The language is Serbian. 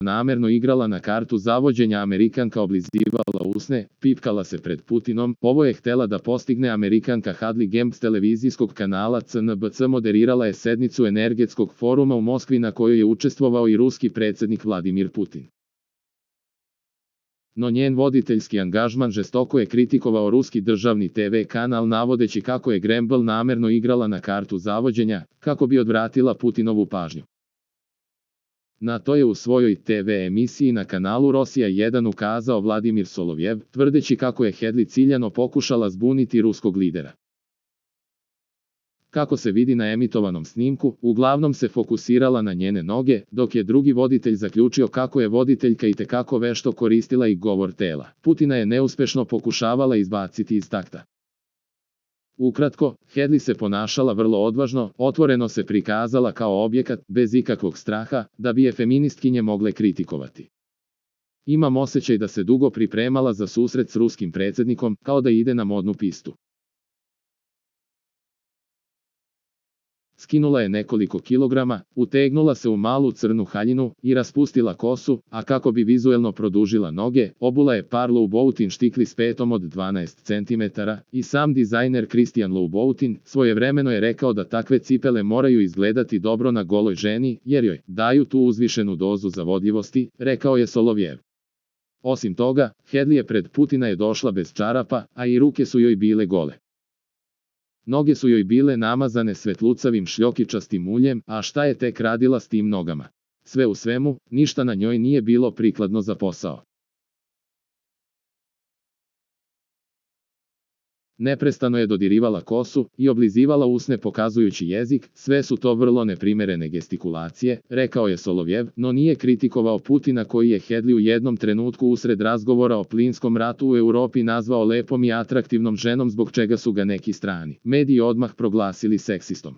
namerno igrala na kartu zavođenja, Amerikanka oblizivala usne, pipkala se pred Putinom. Ovo je htela da postigne Amerikanka Hadley Gemb s televizijskog kanala CNBC. Moderirala je sednicu energetskog foruma u Moskvi na kojoj je učestvovao i ruski predsjednik Vladimir Putin. No njen voditeljski angažman žestoko je kritikovao ruski državni TV kanal, navodeći kako je Grembel namerno igrala na kartu zavođenja, kako bi odvratila Putinovu pažnju. Na to je u svojoj TV emisiji na kanalu Rosija 1 ukazao Vladimir Solovjev, tvrdeći kako je Hadley ciljano pokušala zbuniti ruskog lidera. Kako se vidi na emitovanom snimku, uglavnom se fokusirala na njene noge, dok je drugi voditelj zaključio kako je voditeljka itekako vešto koristila i govor tela. Putina je neuspešno pokušavala izbaciti iz takta. Ukratko, Hadley se ponašala vrlo odvažno, otvoreno se prikazala kao objekat, bez ikakvog straha, da bi je feministkinje mogle kritikovati. Imam osjećaj da se dugo pripremala za susret s ruskim predsjednikom, kao da ide na modnu pistu. Skinula je nekoliko kilograma, utegnula se u malu crnu haljinu i raspustila kosu, a kako bi vizuelno produžila noge, obula je par Louboutin štikli s petom od 12 cm i sam dizajner Christian Louboutin svojevremeno je rekao da takve cipele moraju izgledati dobro na goloj ženi, jer joj daju tu uzvišenu dozu zavodljivosti, rekao je Solovjev. Osim toga, Hadley je pred Putina je došla bez čarapa, a i ruke su joj bile gole. Noge su joj bile namazane svetlucavim šljokičastim uljem, a šta je tek radila s tim nogama? Sve u svemu, ništa na njoj nije bilo prikladno za posao. Neprestano je dodirivala kosu i oblizivala usne pokazujući jezik, sve su to vrlo neprimerene gestikulacije, rekao je Solovjev, no nije kritikovao Putina koji je Hadley u jednom trenutku usred razgovora o plinskom ratu u Europi nazvao lepom i atraktivnom ženom, zbog čega su ga neki strani mediji odmah proglasili seksistom.